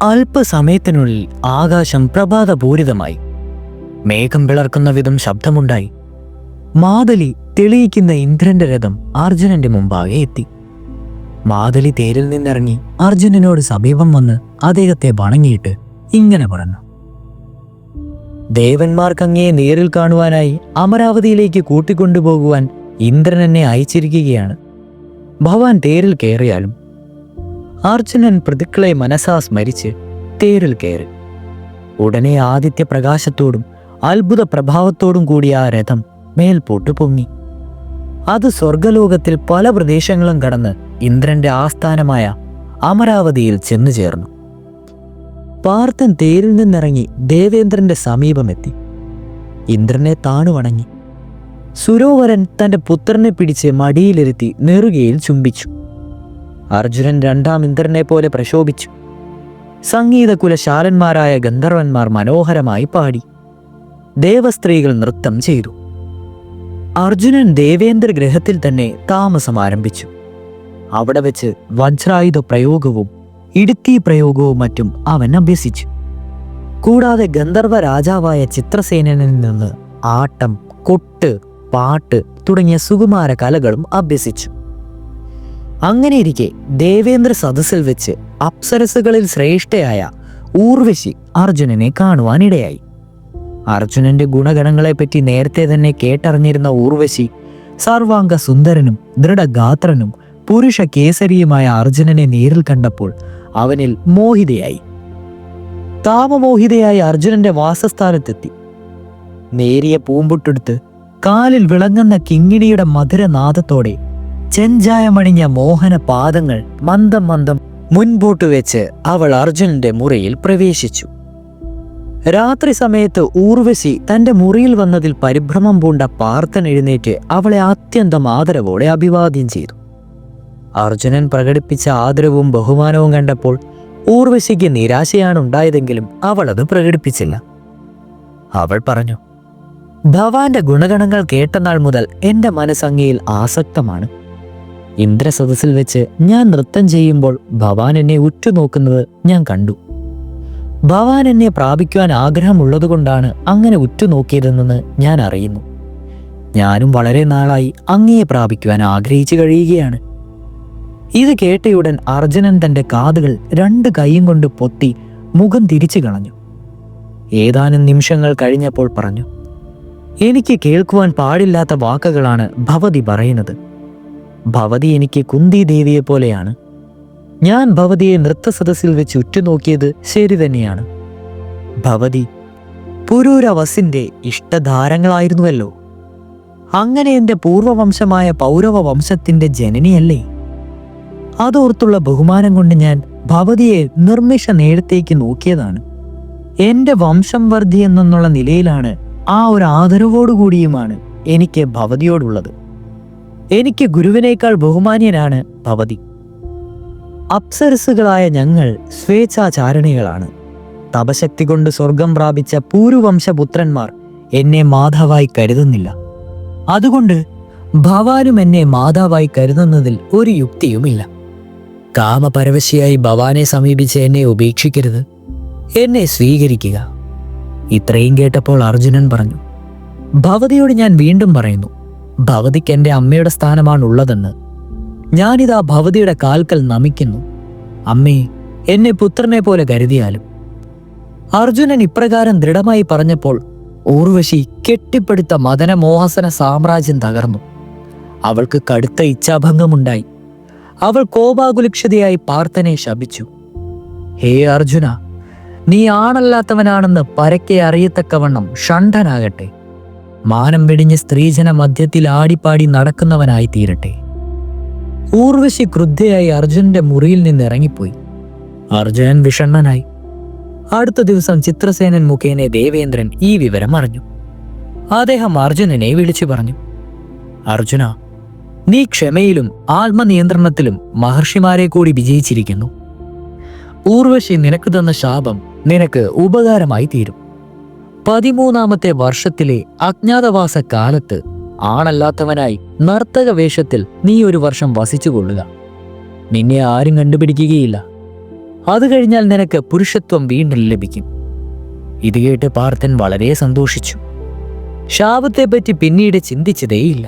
അല്പസമയത്തിനുള്ളിൽ ആകാശം പ്രഭാതപൂരിതമായി. മേഘം പിളർക്കുന്ന വിധം ശബ്ദമുണ്ടായി. മാതലി തെളിയിക്കുന്ന ഇന്ദ്രന്റെ രഥം അർജുനന്റെ മുമ്പാകെ എത്തി. മാതലി തേരിൽ നിന്നിറങ്ങി അർജുനനോട് സമീപം വന്ന് അദ്ദേഹത്തെ വണങ്ങിയിട്ട് ഇങ്ങനെ പറഞ്ഞു: ദേവന്മാർക്ക് അങ്ങയെ നേരിൽ കാണുവാനായി അമരാവതിയിലേക്ക് കൂട്ടിക്കൊണ്ടുപോകുവാൻ ഇന്ദ്രൻ എന്നെ അയച്ചിരിക്കുകയാണ്. ഭവാൻ തേരിൽ കയറിയാലും. അർജുനൻ പ്രതിക്കളെ മനസാ സ്മരിച്ച് തേരിൽ കയറി. ഉടനെ ആദിത്യ പ്രകാശത്തോടും അത്ഭുത പ്രഭാവത്തോടും കൂടിയ ആ രഥം മേൽപോട്ട് പൊങ്ങി. അത് സ്വർഗലോകത്തിൽ പല പ്രദേശങ്ങളും കടന്ന് ഇന്ദ്രന്റെ ആസ്ഥാനമായ അമരാവതിയിൽ ചെന്നു ചേർന്നു. പാർത്ഥൻ തേരിൽ നിന്നിറങ്ങി ദേവേന്ദ്രന്റെ സമീപമെത്തി. ഇന്ദ്രനെ താണു വണങ്ങി. സുരോവരൻ തന്റെ പുത്രനെ പിടിച്ച് മടിയിലിരുത്തി നെറുകയിൽ ചുംബിച്ചു. അർജുനൻ രണ്ടാം ഇന്ദ്രനെ പോലെ പ്രശോഭിച്ചു. സംഗീതകുലശാലന്മാരായ ഗന്ധർവന്മാർ മനോഹരമായി പാടി. ദേവസ്ത്രീകൾ നൃത്തം ചെയ്തു. അർജുനൻ ദേവേന്ദ്ര ഗൃഹത്തിൽ തന്നെ താമസം ആരംഭിച്ചു. അവിടെ വെച്ച് വജ്രായുധ പ്രയോഗവും ഇടുക്കി പ്രയോഗവും മറ്റും അവൻ അഭ്യസിച്ചു. കൂടാതെ ഗന്ധർവ രാജാവായ ചിത്രസേനനിൽ നിന്ന് ആട്ടം, കൊട്ട്, പാട്ട് തുടങ്ങിയ സുകുമാര കലകളും അഭ്യസിച്ചു. അങ്ങനെയിരിക്കെ ദേവേന്ദ്ര സദസ്സിൽ വെച്ച് അപ്സരസുകളിൽ ശ്രേഷ്ഠയായ ഊർവശി അർജുനനെ കാണുവാനിടയായി. അർജുനന്റെ ഗുണഗണങ്ങളെപ്പറ്റി നേരത്തെ തന്നെ കേട്ടറിഞ്ഞിരുന്ന ഊർവശി സർവാംഗ സുന്ദരനും ദൃഢഗാത്രനും പുരുഷ കേസരിയുമായ അർജുനനെ നേരിൽ കണ്ടപ്പോൾ അവനിൽ മോഹിതയായി. താപമോഹിതയായ അർജുനന്റെ വാസസ്ഥാനത്തെത്തി. നേരിയ പൂമ്പുട്ടെടുത്ത് കാലിൽ വിളങ്ങുന്ന കിങ്ങിണിയുടെ മധുരനാദത്തോടെ ചെഞ്ചായമണിഞ്ഞ മോഹന പാദങ്ങൾ മന്ദം മന്ദം മുൻപോട്ട് വെച്ച് അവൾ അർജുനന്റെ മുറിയിൽ പ്രവേശിച്ചു. രാത്രി സമയത്ത് ഊർവശി തന്റെ മുറിയിൽ വന്നതിൽ പരിഭ്രമം പൂണ്ട പാർത്ഥൻ എഴുന്നേറ്റ് അവളെ അത്യന്തം ആദരവോടെ അഭിവാദ്യം ചെയ്തു. അർജുനൻ പ്രകടിപ്പിച്ച ആദരവും ബഹുമാനവും കണ്ടപ്പോൾ ഊർവശിക്ക് നിരാശയാണ് ഉണ്ടായതെങ്കിലും അവൾ അത് പ്രകടിപ്പിച്ചില്ല. അവൾ പറഞ്ഞു: ഭവാന്റെ ഗുണഗണങ്ങൾ കേട്ടനാൾ മുതൽ എന്റെ മനസ്സങ്ങയിൽ ആസക്തമാണ്. ഇന്ദ്രസദസ്സിൽ വെച്ച് ഞാൻ നൃത്തം ചെയ്യുമ്പോൾ ഭവാൻ എന്നെ ഉറ്റുനോക്കുന്നത് ഞാൻ കണ്ടു. ഭവാൻ എന്നെ പ്രാപിക്കുവാൻ ആഗ്രഹമുള്ളതുകൊണ്ടാണ് അങ്ങനെ ഉറ്റുനോക്കിയതെന്ന് ഞാൻ അറിയുന്നു. ഞാനും വളരെ നാളായി അങ്ങയെ പ്രാപിക്കുവാൻ ആഗ്രഹിച്ചു കഴിയുകയാണ്. ഇത് കേട്ടയുടൻ അർജുനൻ തന്റെ കാതുകൾ രണ്ട് കൈയും കൊണ്ട് പൊത്തി മുഖം തിരിച്ചു കളഞ്ഞു. ഏതാനും നിമിഷങ്ങൾ കഴിഞ്ഞപ്പോൾ പറഞ്ഞു: എനിക്ക് കേൾക്കുവാൻ പാടില്ലാത്ത വാക്കുകളാണ് ഭവതി പറയുന്നത്. ഭവതി എനിക്ക് കുന്തി ദേവിയെ പോലെയാണ്. ഞാൻ ഭവതിയെ നൃത്തസദസ്സിൽ വെച്ച് ഉറ്റുനോക്കിയത് ശരി തന്നെയാണ്. ഭവതി പുരൂരവസിന്റെ ഇഷ്ടധാരങ്ങളായിരുന്നുവല്ലോ. അങ്ങനെ എൻ്റെ പൂർവവംശമായ പൗരവ വംശത്തിന്റെ ജനനിയല്ലേ? അതോർത്തുള്ള ബഹുമാനം കൊണ്ട് ഞാൻ ഭവതിയെ നിർമ്മിഷ നേരത്തേക്ക് നോക്കിയതാണ്. എൻ്റെ വംശം വർദ്ധി എന്നുള്ള നിലയിലാണ്, ആ ഒരു ആദരവോടുകൂടിയുമാണ് എനിക്ക് ഭവതിയോടുള്ളത്. എനിക്ക് ഗുരുവിനേക്കാൾ ബഹുമാന്യനാണ് ഭവതി. അപ്സരസുകളായ ഞങ്ങൾ സ്വേച്ഛാചാരണികളാണ്. തപശക്തി കൊണ്ട് സ്വർഗം പ്രാപിച്ച പൂരുവംശപുത്രന്മാർ എന്നെ മാതാവായി കരുതുന്നില്ല. അതുകൊണ്ട് ഭവാനും എന്നെ മാതാവായി കരുതുന്നതിൽ ഒരു യുക്തിയുമില്ല. കാമപരവശിയായി ഭവാനെ സമീപിച്ച് എന്നെ ഉപേക്ഷിക്കരുത്, എന്നെ സ്വീകരിക്കുക. ഇത്രയും കേട്ടപ്പോൾ അർജുനൻ പറഞ്ഞു: ഭവതിയോട് ഞാൻ വീണ്ടും പറയുന്നു, ഭവതിക്ക് എൻ്റെ അമ്മയുടെ സ്ഥാനമാണുള്ളതെന്ന്. ഞാനിതാ ഭവതിയുടെ കാൽക്കൽ നമിക്കുന്നു. അമ്മേ, എന്നെ പുത്രനെ പോലെ കരുതിയാലും. അർജുനൻ ഇപ്രകാരം ദൃഢമായി പറഞ്ഞപ്പോൾ ഊർവശി കെട്ടിപ്പടുത്ത മദനമോഹസന സാമ്രാജ്യം തകർന്നു. അവൾക്ക് കടുത്ത ഇച്ഛാഭംഗമുണ്ടായി. അവൾ കോപാകുലക്ഷതയായി പാർത്ഥനെ ശപിച്ചു: ഹേ അർജുന, നീ ആണല്ലാത്തവനാണെന്ന് പരക്കെ അറിയത്തക്കവണ്ണം ഷണ്ഡനാകട്ടെ. മാനം വെടിഞ്ഞ് സ്ത്രീജന മധ്യത്തിൽ ആടിപ്പാടി നടക്കുന്നവനായി തീരട്ടെ. ഊർവശി ക്രുദ്ധയായി അർജുനന്റെ മുറിയിൽ നിന്ന് ഇറങ്ങിപ്പോയി. അർജുനൻ വിഷണ്ണനായി. അടുത്ത ദിവസം ചിത്രസേനൻ മുഖേന ദേവേന്ദ്രൻ ഈ വിവരം അറിഞ്ഞു. അദ്ദേഹം അർജുനനെ വിളിച്ചു പറഞ്ഞു: അർജുന, നീ ക്ഷമയിലും ആത്മനിയന്ത്രണത്തിലും മഹർഷിമാരെ കൂടി വിജയിച്ചിരിക്കുന്നു. ഊർവശി നിനക്ക് തന്ന ശാപം നിനക്ക് ഉപകാരമായി തീരും. 13ാമത്തെ വർഷത്തിലെ അജ്ഞാതവാസ കാലത്ത് ആണല്ലാത്തവനായി നർത്തക വേഷത്തിൽ നീ ഒരു വർഷം വസിച്ചുകൊള്ളുക. നിന്നെ ആരും കണ്ടുപിടിക്കുകയില്ല. അത് കഴിഞ്ഞാൽ നിനക്ക് പുരുഷത്വം വീണ്ടും ലഭിക്കും. ഇത് കേട്ട് പാർത്ഥൻ വളരെ സന്തോഷിച്ചു. ശാപത്തെപ്പറ്റി പിന്നീട് ചിന്തിച്ചതേയില്ല.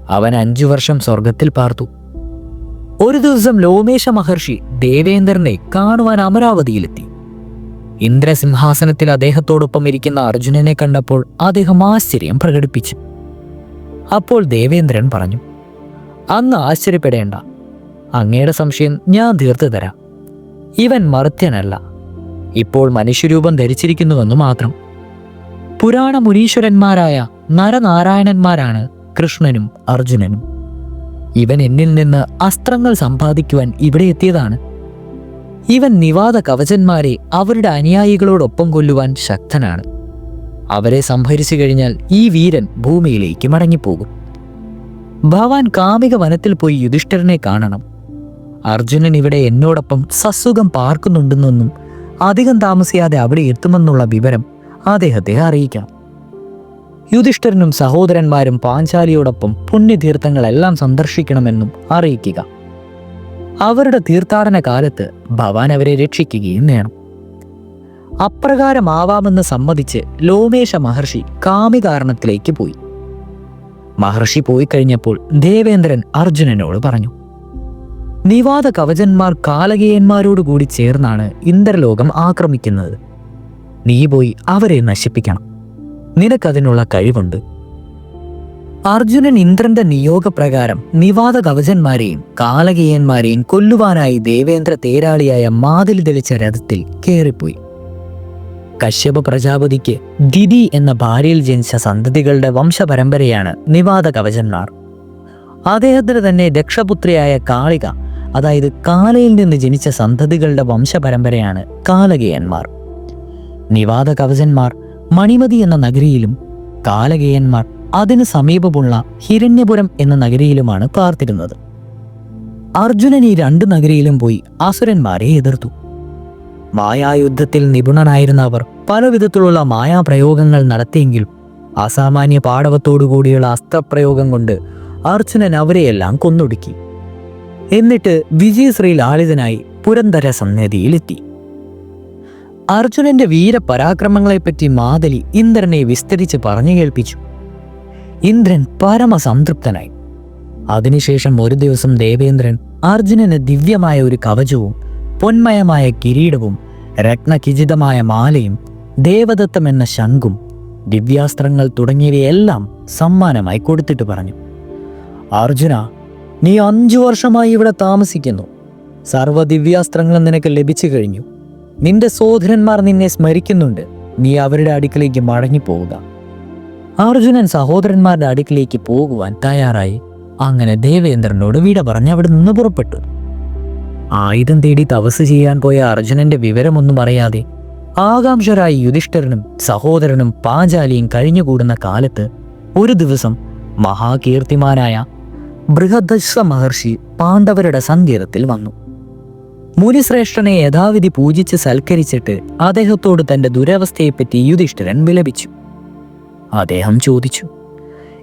അവൻ 5 വർഷം സ്വർഗത്തിൽ പാർത്തു. ഒരു ദിവസം ലോമേശ മഹർഷി ദേവേന്ദ്രനെ കാണുവാൻ അമരാവതിയിലെത്തി. ഇന്ദ്രസിംഹാസനത്തിൽ അദ്ദേഹത്തോടൊപ്പം ഇരിക്കുന്ന അർജുനനെ കണ്ടപ്പോൾ അദ്ദേഹം ആശ്ചര്യം പ്രകടിപ്പിച്ചു. അപ്പോൾ ദേവേന്ദ്രൻ പറഞ്ഞു, അന്ന് ആശ്ചര്യപ്പെടേണ്ട, അങ്ങയുടെ സംശയം ഞാൻ തീർത്തു തരാം. ഇവൻ മർത്യനല്ല, ഇപ്പോൾ മനുഷ്യരൂപം ധരിച്ചിരിക്കുന്നുവെന്നു മാത്രം. പുരാണ മുനീശ്വരന്മാരായ നരനാരായണന്മാരാണ് കൃഷ്ണനും അർജുനനും. ഇവൻ എന്നിൽ നിന്ന് അസ്ത്രങ്ങൾ സമ്പാദിക്കുവാൻ ഇവിടെ എത്തിയതാണ്. ഇവൻ നിവാത കവചന്മാരെ അവരുടെ അനുയായികളോടൊപ്പം കൊല്ലുവാൻ ശക്തനാണ്. അവരെ സംഹരിച്ചു കഴിഞ്ഞാൽ ഈ വീരൻ ഭൂമിയിലേക്ക് മടങ്ങിപ്പോകും. ഭവാൻ കാമിക വനത്തിൽ പോയി യുധിഷ്ഠിരനെ കാണണം. അർജുനൻ ഇവിടെ എന്നോടൊപ്പം സസുഖം പാർക്കുന്നുണ്ടെന്നും അധികം താമസിയാതെ അവിടെ എത്തുമെന്നുള്ള വിവരം അദ്ദേഹത്തെ അറിയിക്കാം. യുധിഷ്ഠിരനും സഹോദരന്മാരും പാഞ്ചാലിയോടൊപ്പം പുണ്യതീർത്ഥങ്ങളെല്ലാം സന്ദർശിക്കണമെന്നും അറിയിക്കുക. അവരുടെ തീർത്ഥാടന കാലത്ത് ഭവാൻ അവരെ രക്ഷിക്കുകയും വേണം. അപ്രകാരമാവാമെന്ന് സമ്മതിച്ച് ലോമേശ മഹർഷി കാമികാരണത്തിലേക്ക് പോയി. മഹർഷി പോയി കഴിഞ്ഞപ്പോൾ ദേവേന്ദ്രൻ അർജുനനോട് പറഞ്ഞു, നിവാത കവചന്മാർ കാലകേയന്മാരോടുകൂടി ചേർന്നാണ് ഇന്ദ്രലോകം ആക്രമിക്കുന്നത്. നീ പോയി അവരെ നശിപ്പിക്കണം. നിനക്കതിനുള്ള കഴിവുണ്ട്. അർജുനൻ ഇന്ദ്രന്റെ നിയോഗപ്രകാരം നിവാത കവചന്മാരെയും കാലകേയന്മാരെയും കൊല്ലുവാനായി ദേവേന്ദ്ര തേരാളിയായ മാതിലി തെളിച്ച രഥത്തിൽ കയറിപ്പോയി. കശ്യപ പ്രജാപതിക്ക് ദിതി എന്ന ഭാര്യയിൽ ജനിച്ച സന്തതികളുടെ വംശപരമ്പരയാണ് നിവാത കവചന്മാർ. അദ്ദേഹത്തിന് തന്നെ ദക്ഷപുത്രിയായ കാളിക, അതായത് കാലയിൽ നിന്ന് ജനിച്ച സന്തതികളുടെ വംശപരമ്പരയാണ് കാലകേയന്മാർ. നിവാത കവചന്മാർ മണിമതി എന്ന നഗരിയിലും കാലകേയന്മാർ അതിന് സമീപമുള്ള ഹിരണ്യപുരം എന്ന നഗരിയിലുമാണ് പാർത്തിരുന്നത്. അർജുനൻ ഈ 2 നഗരിയിലും പോയി അസുരന്മാരെ എതിർത്തു. മായായുദ്ധത്തിൽ നിപുണനായിരുന്ന അവർ പല വിധത്തിലുള്ള മായാപ്രയോഗങ്ങൾ നടത്തിയെങ്കിലും അസാമാന്യ പാടവത്തോടുകൂടിയുള്ള അസ്ത്രപ്രയോഗം കൊണ്ട് അർജുനൻ അവരെയെല്ലാം കൊന്നൊടുക്കി. എന്നിട്ട് വിജയശ്രീ ലാളിതനായി പുരന്ദര സന്നിധിയിലെത്തി. അർജുനന്റെ വീരപരാക്രമങ്ങളെപ്പറ്റി മാതലി ഇന്ദ്രനെ വിസ്തരിച്ച് പറഞ്ഞു കേൾപ്പിച്ചു. ഇന്ദ്രൻ പരമസംതൃപ്തനായി. അതിനുശേഷം ഒരു ദിവസം ദേവേന്ദ്രൻ അർജുനന് ദിവ്യമായ ഒരു കവചവും പൊന്മയമായ കിരീടവും രത്നഖിചിതമായ മാലയും ദേവദത്തം എന്ന ശംഖും ദിവ്യാസ്ത്രങ്ങൾ തുടങ്ങിയവയെല്ലാം സമ്മാനമായി കൊടുത്തിട്ട് പറഞ്ഞു, അർജുന, നീ 5 വർഷമായി ഇവിടെ താമസിക്കുന്നു. സർവ്വ ദിവ്യാസ്ത്രങ്ങളും നിനക്ക് ലഭിച്ചു കഴിഞ്ഞു. നിന്റെ സഹോദരന്മാർ നിന്നെ സ്മരിക്കുന്നുണ്ട്. നീ അവരുടെ അടുക്കിലേക്ക് മടങ്ങിപ്പോവുക. അർജുനൻ സഹോദരന്മാരുടെ അടുക്കിലേക്ക് പോകുവാൻ തയ്യാറായി. അങ്ങനെ ദേവേന്ദ്രനോട് വിട പറഞ്ഞ് അവിടെ നിന്ന് പുറപ്പെട്ടു. ആയുധം തേടി തപസ് ചെയ്യാൻ പോയ അർജുനന്റെ വിവരമൊന്നും അറിയാതെ ആകാംക്ഷരായി യുധിഷ്ഠിരനും സഹോദരനും പാഞ്ചാലിയും കഴിഞ്ഞുകൂടുന്ന കാലത്ത് ഒരു ദിവസം മഹാകീർത്തിമാനായ ബൃഹദശ്വ മഹർഷി പാണ്ഡവരുടെ സങ്കേതത്തിൽ വന്നു. മുനിശ്രേഷ്ഠനെ യഥാവിധി പൂജിച്ച് സൽക്കരിച്ചിട്ട് അദ്ദേഹത്തോട് തന്റെ ദുരവസ്ഥയെപ്പറ്റി യുധിഷ്ഠിരൻ വിലപിച്ചു. അദ്ദേഹം ചോദിച്ചു,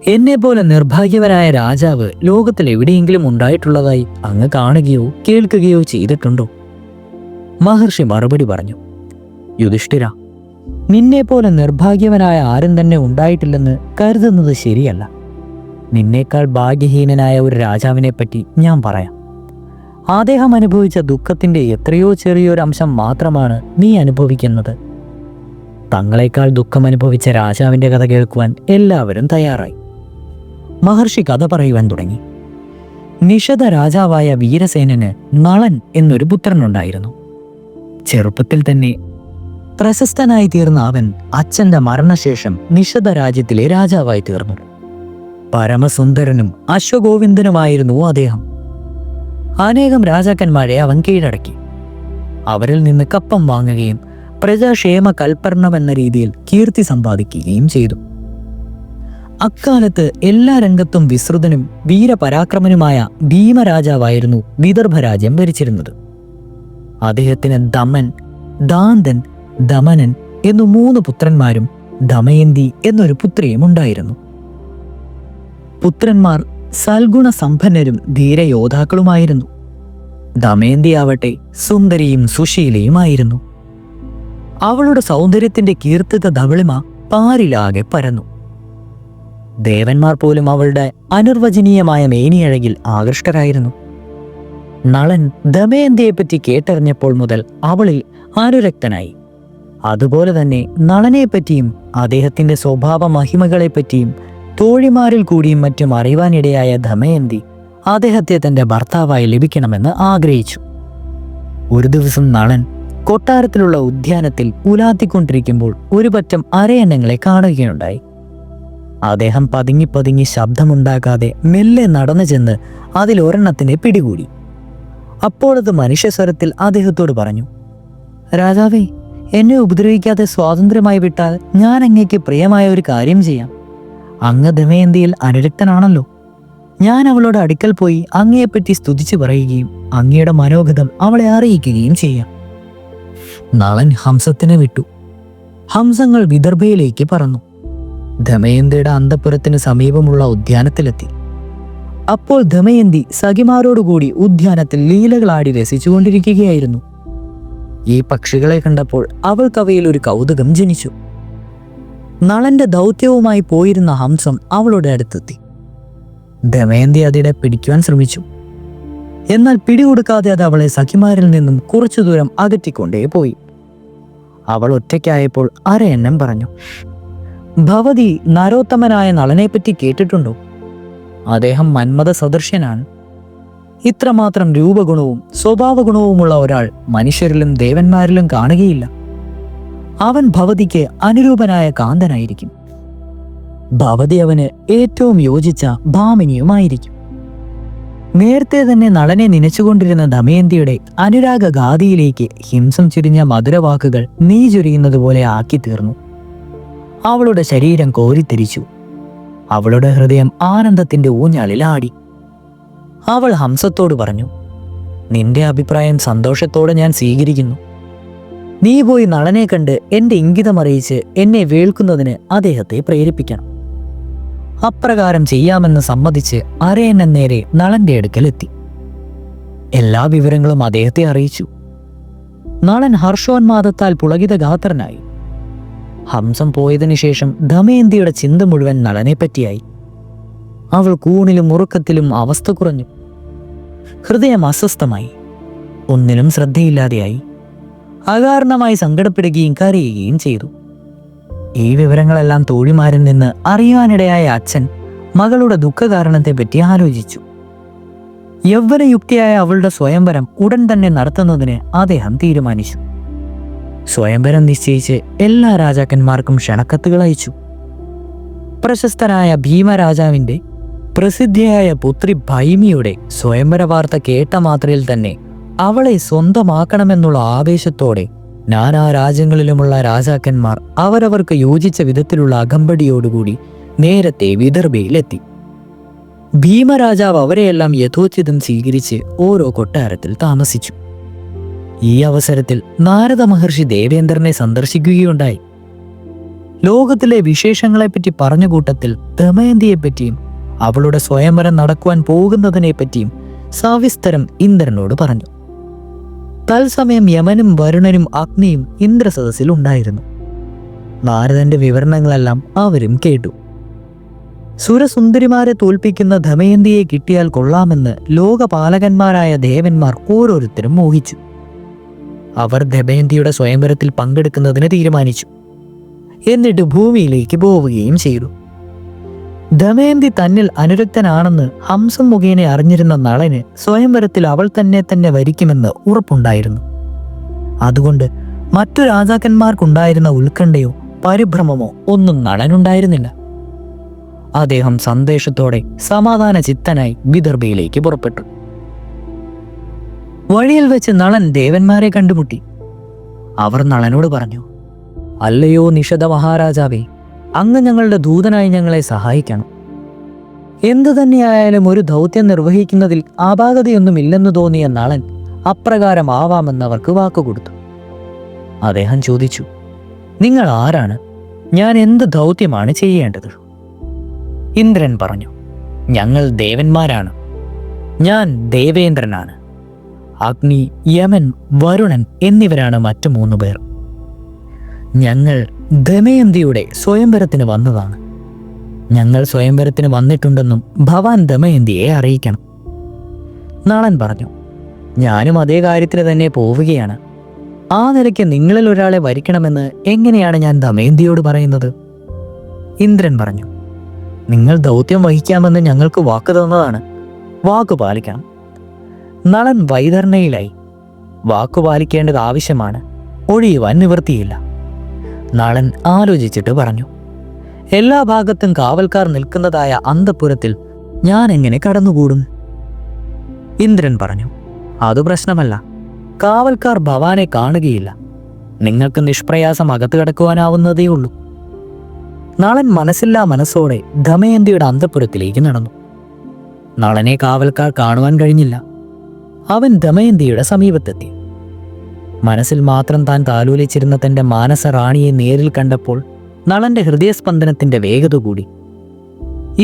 എന്നെപ്പോലെ നിർഭാഗ്യവനായ രാജാവ് ലോകത്തിൽ എവിടെയെങ്കിലും ഉണ്ടായിട്ടുള്ളതായി അങ്ങ് കാണുകയോ കേൾക്കുകയോ ചെയ്തിട്ടുണ്ടോ? മഹർഷി മറുപടി പറഞ്ഞു, യുധിഷ്ഠിര, നിന്നെപ്പോലെ നിർഭാഗ്യവനായ ആരും തന്നെ ഉണ്ടായിട്ടില്ലെന്ന് കരുതുന്നത് ശരിയല്ല. നിന്നേക്കാൾ ഭാഗ്യഹീനനായ ഒരു രാജാവിനെപ്പറ്റി ഞാൻ പറയാം. അദ്ദേഹം അനുഭവിച്ച ദുഃഖത്തിന്റെ എത്രയോ ചെറിയൊരംശം മാത്രമാണ് നീ അനുഭവിക്കുന്നത്. തങ്ങളെക്കാൾ ദുഃഖം അനുഭവിച്ച രാജാവിന്റെ കഥ കേൾക്കുവാൻ എല്ലാവരും തയ്യാറായി. മഹർഷി കഥ പറയുവാൻ തുടങ്ങി. നിഷധ രാജാവായ വീരസേനന് നളൻ എന്നൊരു പുത്രനുണ്ടായിരുന്നു. ചെറുപ്പത്തിൽ തന്നെ പ്രശസ്തനായി തീർന്ന അവൻ അച്ഛന്റെ മരണശേഷം നിഷധ രാജ്യത്തിലെ രാജാവായി തീർന്നു. പരമസുന്ദരനും അശ്വഗോവിന്ദനുമായിരുന്നു അദ്ദേഹം. അനേകം രാജാക്കന്മാരെ അവൻ കീഴടക്കി. അവരിൽ നിന്ന് കപ്പം വാങ്ങുകയും പ്രജാക്ഷേമ കൽപ്പരണം എന്ന രീതിയിൽ കീർത്തി സമ്പാദിക്കുകയും ചെയ്തു. അക്കാലത്ത് എല്ലാ രംഗത്തും വിസ്തൃതനും വീരപരാക്രമനുമായ ഭീമരാജാവായിരുന്നു വിദർഭ രാജ്യം ഭരിച്ചിരുന്നത്. അദ്ദേഹത്തിന് ദമൻ, ദാന്തൻ, ദമനൻ എന്നു 3 പുത്രന്മാരും ദമയന്തി എന്നൊരു പുത്രിയും ഉണ്ടായിരുന്നു. പുത്രന്മാർ സൽഗുണ സമ്പന്നരും ധീരയോദ്ധാക്കളുമായിരുന്നു. ദമയന്തിയാവട്ടെ സുന്ദരിയും സുശീലയുമായിരുന്നു. അവളുടെ സൗന്ദര്യത്തിന്റെ കീർത്തിത ധവളിമ പാരിലാകെ പരന്നു. ദേവന്മാർ പോലും അവളുടെ അനിർവചനീയമായ മേനിയഴകിൽ ആകൃഷ്ടരായിരുന്നു. നളൻ ദമയന്തിയെപ്പറ്റി കേട്ടറിഞ്ഞപ്പോൾ മുതൽ അവളിൽ അനുരക്തനായി. അതുപോലെ തന്നെ നളനെപ്പറ്റിയും അദ്ദേഹത്തിന്റെ സ്വഭാവ മഹിമകളെപ്പറ്റിയും തോഴിമാരിൽ കൂടിയും മറ്റും അറിവാനിടയായ ദമയന്തി അദ്ദേഹത്തെ തന്റെ ഭർത്താവായി ലഭിക്കണമെന്ന് ആഗ്രഹിച്ചു. ഒരു ദിവസം നളൻ കൊട്ടാരത്തിലുള്ള ഉദ്യാനത്തിൽ ഉലാത്തിക്കൊണ്ടിരിക്കുമ്പോൾ ഒരു പറ്റം അരയന്നങ്ങളെ കാണുകയുണ്ടായി. അദ്ദേഹം പതുങ്ങി പതുങ്ങി ശബ്ദമുണ്ടാക്കാതെ മെല്ലെ നടന്നു ചെന്ന് അതിലൊരെണ്ണത്തിനെ പിടികൂടി. അപ്പോഴത് മനുഷ്യസ്വരത്തിൽ അദ്ദേഹത്തോട് പറഞ്ഞു, രാജാവേ, എന്നെ ഉപദ്രവിക്കാതെ സ്വാതന്ത്ര്യമായി വിട്ടാൽ ഞാൻ അങ്ങേക്ക് പ്രിയമായ ഒരു കാര്യം ചെയ്യാം. അങ്ങ് ദമയന്തിയിൽ അനുരക്തനാണല്ലോ. ഞാൻ അവളുടെ അടുക്കൽ പോയി അങ്ങയെപ്പറ്റി സ്തുതിച്ചു പറയുകയും അങ്ങയുടെ മനോഗതം അവളെ അറിയിക്കുകയും ചെയ്യാം. നളൻ ഹംസത്തിനെ വിട്ടു. ഹംസങ്ങൾ വിദർഭയിലേക്ക് പറന്നു. ദമയന്തിയുടെ അന്തഃപുരത്തിന് സമീപമുള്ള ഉദ്യാനത്തിലെത്തി. അപ്പോൾ ദമയന്തി സഖിമാരോടുകൂടി ഉദ്യാനത്തിൽ ലീലകളാടി രസിച്ചുകൊണ്ടിരിക്കുകയായിരുന്നു. ഈ പക്ഷികളെ കണ്ടപ്പോൾ അവൾക്കവയിൽ ഒരു കൗതുകം ജനിച്ചു. നളന്റെ ദൗത്യവുമായി പോയിരുന്ന ഹംസം അവളുടെ അടുത്തെത്തി. ദമയന്തി അതിനെ പിടിക്കുവാൻ ശ്രമിച്ചു. എന്നാൽ പിടികൊടുക്കാതെ അത് അവളെ സഖിമാരിൽ നിന്നും കുറച്ചു ദൂരം അകറ്റിക്കൊണ്ടേ പോയി. അവൾ ഒറ്റയ്ക്കായപ്പോൾ അരയന്നം പറഞ്ഞു, ഭവതി നരോത്തമനായ നളനെപ്പറ്റി കേട്ടിട്ടുണ്ടോ? അദ്ദേഹം മന്മഥ സദൃശ്യനാണ്. ഇത്രമാത്രം രൂപഗുണവും സ്വഭാവഗുണവുമുള്ള ഒരാൾ മനുഷ്യരിലും ദേവന്മാരിലും കാണുകയില്ല. അവൻ ഭവതിക്ക് അനുരൂപനായ കാന്തനായിരിക്കും. ഭവതി അവന് ഏറ്റവും യോജിച്ച ഭാമിനിയുമായിരിക്കും. നേരത്തെ തന്നെ നളനെ നനച്ചുകൊണ്ടിരുന്ന ദമയന്തിയുടെ അനുരാഗഗാഥയിലേക്ക് ഹിംസം ചുരിഞ്ഞ മധുരവാക്കുകൾ നീ ചൊരിയുന്നത് പോലെ ആക്കി തീർന്നു. അവളുടെ ശരീരം കോരിത്തിരിച്ചു. അവളുടെ ഹൃദയം ആനന്ദത്തിന്റെ ഊഞ്ഞാലിൽ ആടി. അവൾ ഹംസത്തോട് പറഞ്ഞു, നിന്റെ അഭിപ്രായം സന്തോഷത്തോടെ ഞാൻ സ്വീകരിക്കുന്നു. നീ പോയി നളനെ കണ്ട് എന്റെ ഇംഗിതം അറിയിച്ച് എന്നെ വേൾക്കുന്നതിന് അദ്ദേഹത്തെ പ്രേരിപ്പിക്കണം. അപ്രകാരം ചെയ്യാമെന്ന് സമ്മതിച്ച് അരയന്നൻ നേരെ നളന്റെ അടുക്കലെത്തി. എല്ലാ വിവരങ്ങളും അദ്ദേഹത്തെ അറിയിച്ചു. നളൻ ഹർഷോന്മാദത്താൽ പുളകിതഗാത്രനായി. ഹംസം പോയതിനു ശേഷം ദമയന്തിയുടെ ചിന്ത മുഴുവൻ നളനെപ്പറ്റിയായി. അവൾ കൂണിലും ഉറക്കത്തിലും അവസ്ഥ കുറഞ്ഞു. ഹൃദയം അസ്വസ്ഥമായി. ഒന്നിനും ശ്രദ്ധയില്ലാതെയായി. അകാരണമായി സങ്കടപ്പെടുകയും കരയുകയും ചെയ്തു. ഈ വിവരങ്ങളെല്ലാം തോഴിമാരിൽ നിന്ന് അറിയാനിടയായ അച്ഛൻ മകളുടെ ദുഃഖകാരണത്തെപ്പറ്റി ആലോചിച്ചു. യൗവനയുക്തിയായ അവളുടെ സ്വയംവരം ഉടൻ തന്നെ നടത്തുന്നതിന് അദ്ദേഹം തീരുമാനിച്ചു. സ്വയംവരം നിശ്ചയിച്ച് എല്ലാ രാജാക്കന്മാർക്കും ക്ഷണക്കത്തുകൾ അയച്ചു. പ്രശസ്തനായ ഭീമരാജാവിന്റെ പ്രസിദ്ധിയായ പുത്രി ഭൈമിയുടെ സ്വയംവര വാർത്ത കേട്ട മാത്രയിൽ തന്നെ അവളെ സ്വന്തമാക്കണമെന്നുള്ള ആവേശത്തോടെ നാനാ രാജ്യങ്ങളിലുമുള്ള രാജാക്കന്മാർ അവരവർക്ക് യോജിച്ച വിധത്തിലുള്ള അകമ്പടിയോടുകൂടി നേരത്തെ വിദർഭയിലെത്തി. ഭീമരാജാവ് അവരെയെല്ലാം യഥോചിതം സ്വീകരിച്ച് ഓരോ കൊട്ടാരത്തിൽ താമസിച്ചു. ഈ അവസരത്തിൽ നാരദ മഹർഷി ദേവേന്ദ്രനെ സന്ദർശിക്കുകയുണ്ടായി. ലോകത്തിലെ വിശേഷങ്ങളെപ്പറ്റി പറഞ്ഞ കൂട്ടത്തിൽ ദമയന്തിയെപ്പറ്റിയും അവളുടെ സ്വയംവരം നടക്കുവാൻ പോകുന്നതിനെപ്പറ്റിയും സവിസ്തരം ഇന്ദ്രനോട് പറഞ്ഞു. തത്സമയം യമനും വരുണനും അഗ്നിയും ഇന്ദ്രസദസ്സിൽ ഉണ്ടായിരുന്നു. നാരദന്റെ വിവരണങ്ങളെല്ലാം അവരും കേട്ടു. സുരസുന്ദരിമാരെ തോൽപ്പിക്കുന്ന ദമയന്തിയെ കിട്ടിയാൽ കൊള്ളാമെന്ന് ലോകപാലകന്മാരായ ദേവന്മാർ ഓരോരുത്തരും മോഹിച്ചു. അവർ ദമയന്തിയുടെ സ്വയംവരത്തിൽ പങ്കെടുക്കുന്നതിന് തീരുമാനിച്ചു. എന്നിട്ട് ഭൂമിയിലേക്ക് പോവുകയും ചെയ്തു. ദമയന്തി തന്നിൽ അനുരക്തനാണെന്ന് ഹംസം മുഖേന അറിഞ്ഞിരുന്ന നളന് സ്വയംവരത്തിൽ അവൾ തന്നെ വരിക്കുമെന്ന് ഉറപ്പുണ്ടായിരുന്നു. അതുകൊണ്ട് മറ്റു രാജാക്കന്മാർക്കുണ്ടായിരുന്ന ഉത്കണ്ഠയോ പരിഭ്രമമോ ഒന്നും നളനുണ്ടായിരുന്നില്ല. അദ്ദേഹം സന്ദേശത്തോടെ സമാധാന ചിത്തനായി വിദർഭയിലേക്ക് പുറപ്പെട്ടു. വഴിയിൽ വെച്ച് നളൻ ദേവന്മാരെ കണ്ടുമുട്ടി. അവർ നളനോട് പറഞ്ഞു, അല്ലയോ നിഷധ മഹാരാജാവേ, അങ്ങ് ഞങ്ങളുടെ ദൂതനായി ഞങ്ങളെ സഹായിക്കണം. എന്തു തന്നെയായാലും ഒരു ദൗത്യം നിർവഹിക്കുന്നതിൽ അപാകതയൊന്നുമില്ലെന്ന് തോന്നിയ നളൻ അപ്രകാരം ആവാമെന്ന് അവർക്ക് വാക്കുകൊടുത്തു. അദ്ദേഹം ചോദിച്ചു, നിങ്ങൾ ആരാണ്? ഞാൻ എന്ത് ദൗത്യമാണ് ചെയ്യേണ്ടത്? ഇന്ദ്രൻ പറഞ്ഞു, ഞങ്ങൾ ദേവന്മാരാണ്. ഞാൻ ദേവേന്ദ്രനാണ്. അഗ്നി, യമൻ, വരുണൻ എന്നിവരാണ് മറ്റു 3 പേർ. ഞങ്ങൾ ദമയന്തിയുടെ സ്വയംവരത്തിന് വന്നതാണ്. ഞങ്ങൾ സ്വയംവരത്തിന് വന്നിട്ടുണ്ടെന്നും ഭവാൻ ദമയന്തിയെ അറിയിക്കണം. നളൻ പറഞ്ഞു, ഞാനും അതേ കാര്യത്തിന് തന്നെ പോവുകയാണ്. ആ നിലയ്ക്ക് നിങ്ങളിൽ ഒരാളെ വരിക്കണമെന്ന് എങ്ങനെയാണ് ഞാൻ ദമയന്തിയോട് പറയുന്നത്? ഇന്ദ്രൻ പറഞ്ഞു, നിങ്ങൾ ദൗത്യം വഹിക്കാമെന്ന് ഞങ്ങൾക്ക് വാക്ക് തന്നതാണ്. വാക്കു പാലിക്കണം. നളൻ വൈതർണയിലായി. വാക്കു പാലിക്കേണ്ടത് ആവശ്യമാണ്, ഒഴിയുവാൻ നിവൃത്തിയില്ല. നളൻ ആലോചിച്ചിട്ട് പറഞ്ഞു, എല്ലാ ഭാഗത്തും കാവൽക്കാർ നിൽക്കുന്നതായ അന്തഃപുരത്തിൽ ഞാൻ എങ്ങനെ കടന്നുകൂടും? ഇന്ദ്രൻ പറഞ്ഞു, അതു പ്രശ്നമല്ല. കാവൽക്കാർ ഭവാനെ കാണുകയില്ല. നിങ്ങൾക്ക് നിഷ്പ്രയാസം അകത്ത് കടക്കുവാനാവുന്നതേ ഉള്ളൂ. നളൻ മനസ്സില്ലാ മനസ്സോടെ ദമയന്തിയുടെ അന്തഃപുരത്തിലേക്ക് നടന്നു. നളനെ കാവൽക്കാർ കാണുവാൻ കഴിഞ്ഞില്ല. അവൻ ദമയന്തിയുടെ സമീപത്തെത്തി. മനസ്സിൽ മാത്രം താൻ താലോലിച്ചിരുന്ന തന്റെ മാനസ റാണിയെ നേരിൽ കണ്ടപ്പോൾ നളന്റെ ഹൃദയസ്പന്ദനത്തിന്റെ വേഗത കൂടി.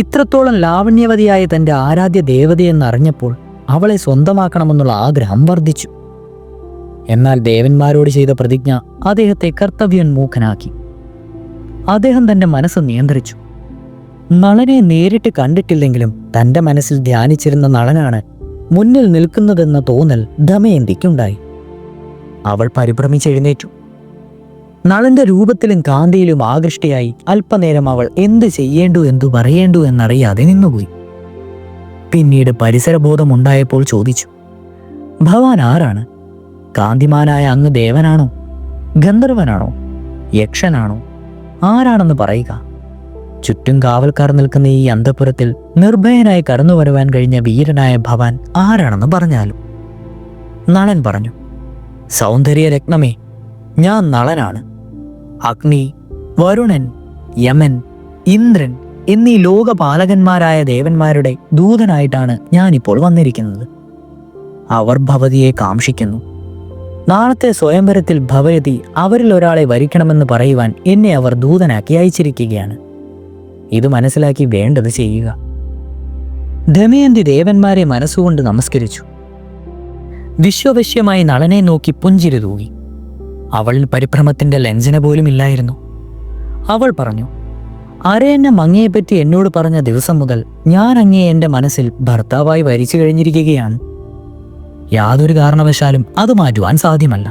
ഇത്രത്തോളം ലാവണ്യവതിയായ തന്റെ ആരാധ്യ ദേവതയെന്നറിഞ്ഞപ്പോൾ അവളെ സ്വന്തമാക്കണമെന്നുള്ള ആഗ്രഹം വർദ്ധിച്ചു. എന്നാൽ ദേവന്മാരോട് ചെയ്ത പ്രതിജ്ഞ അദ്ദേഹത്തെ കർത്തവ്യോന്മുഖനാക്കി. അദ്ദേഹം തന്റെ മനസ്സ് നിയന്ത്രിച്ചു. നളനെ നേരിട്ട് കണ്ടിട്ടില്ലെങ്കിലും തന്റെ മനസ്സിൽ ധ്യാനിച്ചിരുന്ന നളനാണ് മുന്നിൽ നിൽക്കുന്നതെന്ന തോന്നൽ ദമയന്തിക്കുണ്ടായി. അവൾ പരിഭ്രമിച്ചെഴുന്നേറ്റു. നളന്റെ രൂപത്തിലും കാന്തിയിലും ആകൃഷ്ടയായി അല്പനേരം അവൾ എന്ത് ചെയ്യേണ്ടു എന്തു പറയേണ്ടു എന്നറിയാതെ നിന്നുപോയി. പിന്നീട് പരിസരബോധമുണ്ടായപ്പോൾ ചോദിച്ചു, ഭവാൻ ആരാണ്? കാന്തിമാനായ അങ്ങ് ദേവനാണോ, ഗന്ധർവനാണോ, യക്ഷനാണോ? ആരാണെന്ന് പറയുക. ചുറ്റും കാവൽക്കാർ നിൽക്കുന്ന ഈ അന്തഃപുരത്തിൽ നിർഭയനായി കടന്നു വരുവാൻ കഴിഞ്ഞ വീരനായ ഭവാൻ ആരാണെന്ന് പറഞ്ഞാലും. നളൻ പറഞ്ഞു, സൗന്ദര്യരത്നമേ, ഞാൻ നളനാണ്. അഗ്നി, വരുണൻ, യമൻ, ഇന്ദ്രൻ എന്നീ ലോകപാലകന്മാരായ ദേവന്മാരുടെ ദൂതനായിട്ടാണ് ഞാനിപ്പോൾ വന്നിരിക്കുന്നത്. അവർ ഭവതിയെ കാംക്ഷിക്കുന്നു. നാളത്തെ സ്വയംവരത്തിൽ ഭവതി അവരിൽ ഒരാളെ വരിക്കണമെന്ന് പറയുവാൻ എന്നെ അവർ ദൂതനാക്കി അയച്ചിരിക്കുകയാണ്. ഇത് മനസ്സിലാക്കി വേണ്ടത് ചെയ്യുക. ദമയന്തി ദേവന്മാരെ മനസ്സുകൊണ്ട് നമസ്കരിച്ചു. വിശ്വവശ്യമായി നളനെ നോക്കി പുഞ്ചിരി തൂകി. അവളിൽ പരിഭ്രമത്തിന്റെ ലഞ്ചന പോലും ഇല്ലായിരുന്നു. അവൾ പറഞ്ഞു, അരയന്നം അങ്ങയെപ്പറ്റി എന്നോട് പറഞ്ഞ ദിവസം മുതൽ ഞാൻ അങ്ങയെ എൻ്റെ മനസ്സിൽ ഭർത്താവായി വരിച്ചു കഴിഞ്ഞിരിക്കുകയാണ്. യാതൊരു കാരണവശാലും അത് മാറ്റുവാൻ സാധ്യമല്ല.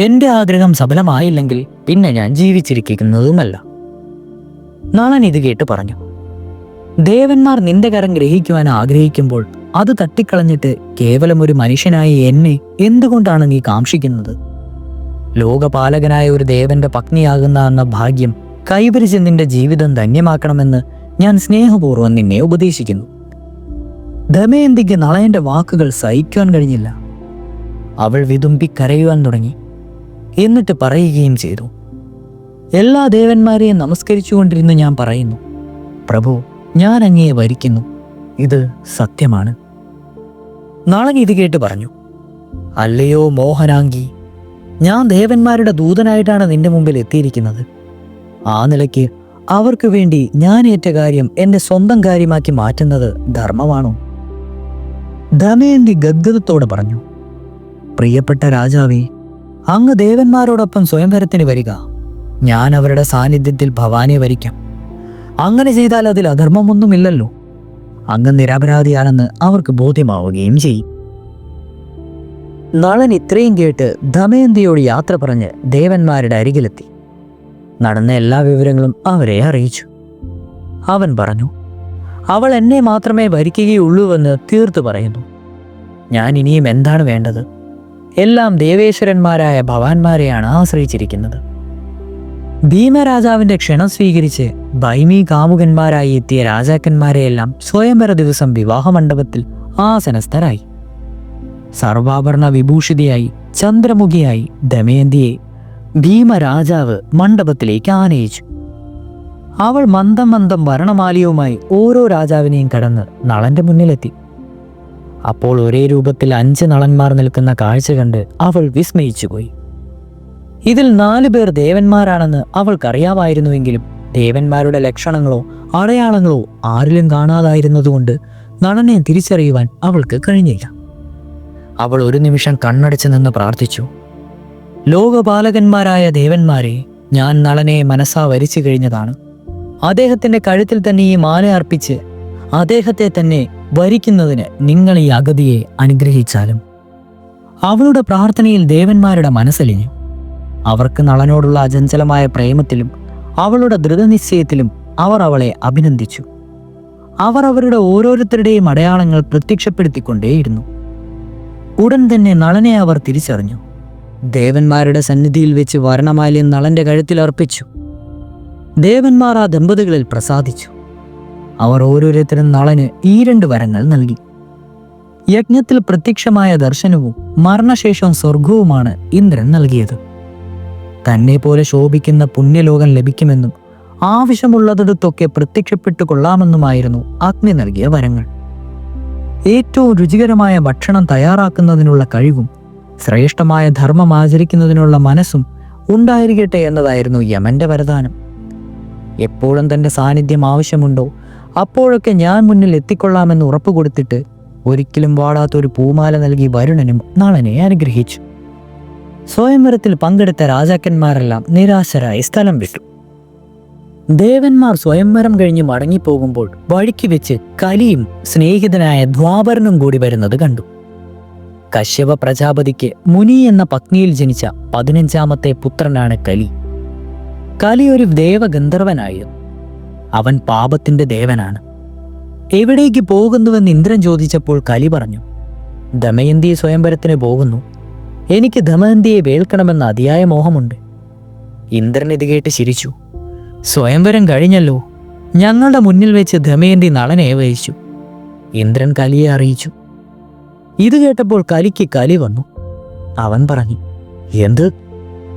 എൻ്റെ ആഗ്രഹം സഫലമായില്ലെങ്കിൽ പിന്നെ ഞാൻ ജീവിച്ചിരിക്കുന്നതുമല്ല. നളൻ ഇത് കേട്ട് പറഞ്ഞു, ദേവന്മാർ നിന്റെ കരം ഗ്രഹിക്കുവാൻ ആഗ്രഹിക്കുമ്പോൾ അത് തട്ടിക്കളഞ്ഞിട്ട് കേവലം ഒരു മനുഷ്യനായ എന്നെ എന്തുകൊണ്ടാണ് നീ കാംക്ഷിക്കുന്നത്? ലോകപാലകനായ ഒരു ദേവന്റെ പത്നിയാകുന്ന എന്ന ഭാഗ്യം കൈവരിച്ച് നിന്റെ ജീവിതം ധന്യമാക്കണമെന്ന് ഞാൻ സ്നേഹപൂർവ്വം നിന്നെ ഉപദേശിക്കുന്നു. ദമയന്തിക്ക് നളയന്റെ വാക്കുകൾ സഹിക്കാൻ കഴിഞ്ഞില്ല. അവൾ വിതുമ്പി കരയുവാൻ തുടങ്ങി. എന്നിട്ട് പറയുകയും ചെയ്തു, എല്ലാ ദേവന്മാരെയും നമസ്കരിച്ചുകൊണ്ടിരുന്ന് ഞാൻ പറയുന്നു, പ്രഭു, ഞാൻ അങ്ങയെ വരിക്കുന്നു. ഇത് സത്യമാണ്. നളൻ ഇത് കേട്ട് പറഞ്ഞു, അല്ലയോ മോഹനാംഗി, ഞാൻ ദേവന്മാരുടെ ദൂതനായിട്ടാണ് നിന്റെ മുമ്പിൽ എത്തിയിരിക്കുന്നത്. ആ നിലയ്ക്ക് അവർക്ക് വേണ്ടി ഞാൻ ഏറ്റ കാര്യം എൻ്റെ സ്വന്തം കാര്യമാക്കി മാറ്റുന്നത് ധർമ്മമാണോ? ദമയന്തി ഗദ്ഗദത്തോടെ പറഞ്ഞു, പ്രിയപ്പെട്ട രാജാവേ, അങ്ങ് ദേവന്മാരോടൊപ്പം സ്വയംവരത്തിന് വരിക. ഞാൻ അവരുടെ സാന്നിധ്യത്തിൽ ഭവാനെ വരിക്കാം. അങ്ങനെ ചെയ്താൽ അതിൽ അധർമ്മമൊന്നുമില്ലല്ലോ. അങ്ങ് നിരപരാധിയാണെന്ന് അവർക്ക് ബോധ്യമാവുകയും ചെയ്യും. നളൻ ഇത്രയും കേട്ട് ദമയന്തിയോട് യാത്ര പറഞ്ഞ് ദേവന്മാരുടെ അരികിലെത്തി. നടന്ന എല്ലാ വിവരങ്ങളും അവരെ അറിയിച്ചു. അവൻ പറഞ്ഞു, അവൾ എന്നെ മാത്രമേ ഭരിക്കുകയുള്ളൂവെന്ന് തീർത്തു പറയുന്നു. ഞാൻ ഇനിയും എന്താണ് വേണ്ടത്? എല്ലാം ദേവേശ്വരന്മാരായ ഭവാന്മാരെയാണ് ആശ്രയിച്ചിരിക്കുന്നത്. ഭീമരാജാവിന്റെ ക്ഷണം സ്വീകരിച്ച് ഭൈമീ കാമുകന്മാരായി എത്തിയ രാജാക്കന്മാരെയെല്ലാം സ്വയംവര ദിവസം വിവാഹമണ്ഡപത്തിൽ ആസനസ്ഥരായി. സർവാഭരണ വിഭൂഷിതയായി ചന്ദ്രമുഖിയായി ദമയന്തിയെ ഭീമരാജാവ് മണ്ഡപത്തിലേക്ക് ആനയിച്ചു. അവൾ മന്ദം മന്ദം വർണ്ണമാലിയവുമായി ഓരോ രാജാവിനെയും കടന്ന് നളന്റെ മുന്നിലെത്തി. അപ്പോൾ ഒരേ രൂപത്തിൽ 5 നളന്മാർ നിൽക്കുന്ന കാഴ്ച കണ്ട് അവൾ വിസ്മയിച്ചുപോയി. ഇതിൽ 4 പേർ ദേവന്മാരാണെന്ന് അവൾക്കറിയാമായിരുന്നുവെങ്കിലും ദേവന്മാരുടെ ലക്ഷണങ്ങളോ അടയാളങ്ങളോ ആരിലും കാണാതായിരുന്നതുകൊണ്ട് നളനെ തിരിച്ചറിയുവാൻ അവൾക്ക് കഴിഞ്ഞില്ല. അവൾ ഒരു നിമിഷം കണ്ണടച്ചു നിന്ന് പ്രാർത്ഥിച്ചു. ലോകപാലകന്മാരായ ദേവന്മാരെ, ഞാൻ നളനെ മനസ്സാ വരിച്ചു കഴിഞ്ഞതാണ്. അദ്ദേഹത്തിന്റെ കഴുത്തിൽ തന്നെ ഈ മാല അർപ്പിച്ച് അദ്ദേഹത്തെ തന്നെ വരിക്കുന്നതിന് നിങ്ങൾ ഈ അഗതിയെ അനുഗ്രഹിച്ചാലും. അവളുടെ പ്രാർത്ഥനയിൽ ദേവന്മാരുടെ മനസ്സലിഞ്ഞു. അവർക്ക് നളനോടുള്ള അചഞ്ചലമായ പ്രേമത്തിലും അവളുടെ ദൃഢനിശ്ചയത്തിലും അവർ അവളെ അഭിനന്ദിച്ചു. അവർ അവരുടെ ഓരോരുത്തരുടെയും അടയാളങ്ങൾ പ്രത്യക്ഷപ്പെടുത്തിക്കൊണ്ടേയിരുന്നു. ഉടൻ തന്നെ നളനെ അവർ തിരിച്ചറിഞ്ഞു. ദേവന്മാരുടെ സന്നിധിയിൽ വെച്ച് വർണ്ണമാല്യം നളന്റെ കഴുത്തിൽ അർപ്പിച്ചു. ദേവന്മാർ ആ ദമ്പതികളിൽ പ്രസാദിച്ചു. അവർ ഓരോരുത്തരും നളന് ഈ 2 വരങ്ങൾ നൽകി. യജ്ഞത്തിൽ പ്രത്യക്ഷമായ ദർശനവും മരണശേഷം സ്വർഗവുമാണ് ഇന്ദ്രൻ നൽകിയത്. തന്നെ പോലെ ശോഭിക്കുന്ന പുണ്യലോകം ലഭിക്കുമെന്നും ആവശ്യമുള്ളതിടത്തൊക്കെ പ്രത്യക്ഷപ്പെട്ടു കൊള്ളാമെന്നുമായിരുന്നു അഗ്നി നൽകിയ വരങ്ങൾ. ഏറ്റവും രുചികരമായ ഭക്ഷണം തയ്യാറാക്കുന്നതിനുള്ള കഴിവും ശ്രേഷ്ഠമായ ധർമ്മം ആചരിക്കുന്നതിനുള്ള മനസ്സും ഉണ്ടായിരിക്കട്ടെ എന്നതായിരുന്നു യമന്റെ വരദാനം. എപ്പോഴും തന്റെ സാന്നിധ്യം ആവശ്യമുണ്ടോ അപ്പോഴൊക്കെ ഞാൻ മുന്നിൽ എത്തിക്കൊള്ളാമെന്ന് ഉറപ്പുകൊടുത്തിട്ട് ഒരിക്കലും വാടാത്തൊരു പൂമാല നൽകി വരുണനും നളനെ അനുഗ്രഹിച്ചു. സ്വയംവരത്തിൽ പങ്കെടുത്ത രാജാക്കന്മാരെല്ലാം നിരാശരായി സ്ഥലം വിട്ടു. ദേവന്മാർ സ്വയംവരം കഴിഞ്ഞ് മടങ്ങിപ്പോകുമ്പോൾ വഴിക്ക് വെച്ച് കലിയും സ്നേഹിതനായ ദ്വാപരനും കൂടി വരുന്നത് കണ്ടു. കശ്യപ പ്രജാപതിക്ക് മുനി എന്ന പത്നിയിൽ ജനിച്ച 15ാമത്തെ പുത്രനാണ് കലി. കലി ഒരു ദേവഗന്ധർവനായിരുന്നു. അവൻ പാപത്തിന്റെ ദേവനാണ്. എവിടേക്ക് പോകുന്നുവെന്ന് ഇന്ദ്രൻ ചോദിച്ചപ്പോൾ കലി പറഞ്ഞു, ദമയന്തി സ്വയംവരത്തിന് പോകുന്നു. എനിക്ക് ദമയന്തിയെ വേൽക്കണമെന്ന അതിയായ മോഹമുണ്ട്. ഇന്ദ്രൻ ഇത് കേട്ട് ചിരിച്ചു. സ്വയംവരം കഴിഞ്ഞല്ലോ, ഞങ്ങളുടെ മുന്നിൽ വെച്ച് ദമയന്തി നളനെ വഹിച്ചു. ഇന്ദ്രൻ കലിയെ അറിയിച്ചു. ഇത് കേട്ടപ്പോൾ കലിക്ക് കലി വന്നു. അവൻ പറഞ്ഞു, എന്ത്,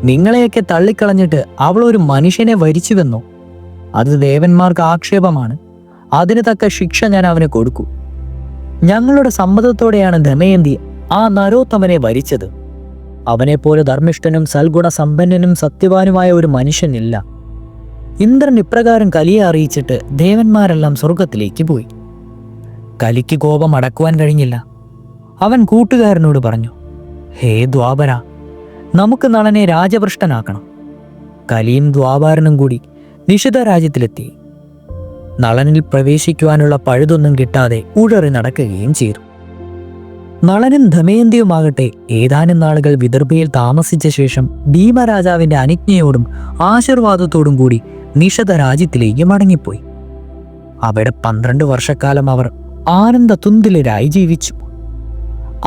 നിങ്ങളെയൊക്കെ തള്ളിക്കളഞ്ഞിട്ട് അവൾ ഒരു മനുഷ്യനെ വരിച്ചുവെന്നോ? അത് ദേവന്മാർക്ക് ആക്ഷേപമാണ്. അതിന് തക്ക ശിക്ഷ ഞാൻ അവന് കൊടുക്കൂ. ഞങ്ങളുടെ സമ്മതത്തോടെയാണ് ദമയന്തി ആ നരോത്തമനെ വരിച്ചത്. അവനെപ്പോലെ ധർമ്മിഷ്ഠനും സൽഗുണസമ്പന്നനും സത്യവാനുമായ ഒരു മനുഷ്യനില്ല. ഇന്ദ്രൻ ഇപ്രകാരം കലിയെ അറിയിച്ചിട്ട് ദേവന്മാരെല്ലാം സ്വർഗത്തിലേക്ക് പോയി. കലിക്ക് കോപം അടക്കുവാൻ കഴിഞ്ഞില്ല. അവൻ കൂട്ടുകാരനോട് പറഞ്ഞു, ഹേ ദ്വാപര, നമുക്ക് നളനെ രാജഭൃഷ്ടനാക്കണം. കലിയും ദ്വാപരനും കൂടി നിഷിത രാജ്യത്തിലെത്തി. നളനിൽ പ്രവേശിക്കുവാനുള്ള പഴുതൊന്നും കിട്ടാതെ ഉഴറി നടക്കുകയും ചെയ്തു. നളനും ദമയന്തിയുമാകട്ടെ ഏതാനും നാളുകൾ വിദർഭയിൽ താമസിച്ച ശേഷം ഭീമരാജാവിന്റെ അനുജ്ഞയോടും ആശീർവാദത്തോടും കൂടി നിഷധ രാജ്യത്തിലേക്ക് മടങ്ങിപ്പോയി. അവിടെ 12 വർഷക്കാലം അവർ ആനന്ദ തുന്തിലരായി ജീവിച്ചു.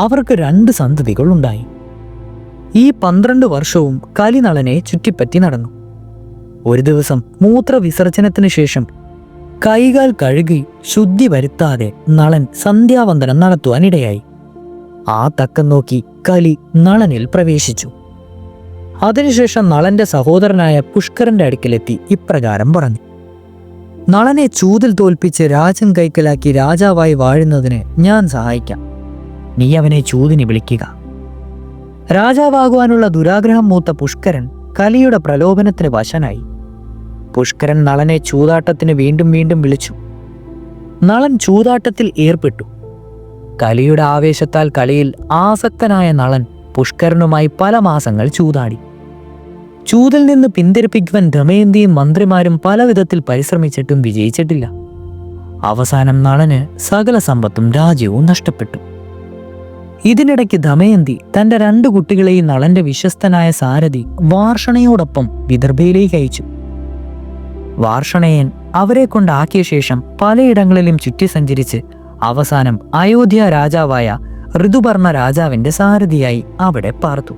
അവർക്ക് 2 സന്തതികൾ ഉണ്ടായി. ഈ 12 വർഷവും കലി നളനെ ചുറ്റിപ്പറ്റി നടന്നു. ഒരു ദിവസം മൂത്രവിസർജനത്തിന് ശേഷം കൈകാൽ കഴുകി ശുദ്ധി വരുത്താതെ നളൻ സന്ധ്യാവന്ദനം നടത്തുവാനിടയായി. ആ തക്കം നോക്കി കലി നളനിൽ പ്രവേശിച്ചു. അതിനുശേഷം നളന്റെ സഹോദരനായ പുഷ്കരന്റെ അടുക്കലെത്തി ഇപ്രകാരം പറഞ്ഞു, നളനെ ചൂതിൽ തോൽപ്പിച്ച് രാജൻ കൈക്കലാക്കി രാജാവായി വാഴുന്നതിന് ഞാൻ സഹായിക്കാം. നീ അവനെ ചൂതിന് വിളിക്കുക. രാജാവാകുവാനുള്ള ദുരാഗ്രഹം മൂത്ത പുഷ്കരൻ കലിയുടെ പ്രലോഭനത്തിന് വശനായി. പുഷ്കരൻ നളനെ ചൂതാട്ടത്തിന് വീണ്ടും വീണ്ടും വിളിച്ചു. നളൻ ചൂതാട്ടത്തിൽ ഏർപ്പെട്ടു. കലിയുടെ ആവേശത്താൽ കളിയിൽ ആസക്തനായ നളൻ പുഷ്കരനുമായി പല മാസങ്ങൾ ചൂതാടി. ചൂതിൽ നിന്ന് പിന്തിരിപ്പിക്കുവാൻ ദമയന്തിയും മന്ത്രിമാരും പല വിധത്തിൽ പരിശ്രമിച്ചിട്ടും വിജയിച്ചിട്ടില്ല. അവസാനം നളന് സകല സമ്പത്തും രാജ്യവും നഷ്ടപ്പെട്ടു. ഇതിനിടയ്ക്ക് ദമയന്തി തന്റെ 2 കുട്ടികളെയും നളന്റെ വിശ്വസ്തനായ സാരഥി വാർഷണയോടൊപ്പം വിദർഭയിലേക്ക് അയച്ചു. വാർഷണയൻ അവരെ കൊണ്ടാക്കിയ ശേഷം പലയിടങ്ങളിലും ചുറ്റി സഞ്ചരിച്ച് അവസാനം അയോധ്യ രാജാവായ ഋതുപർണ രാജാവിന്റെ സാരഥിയായി അവിടെ പാർത്തു.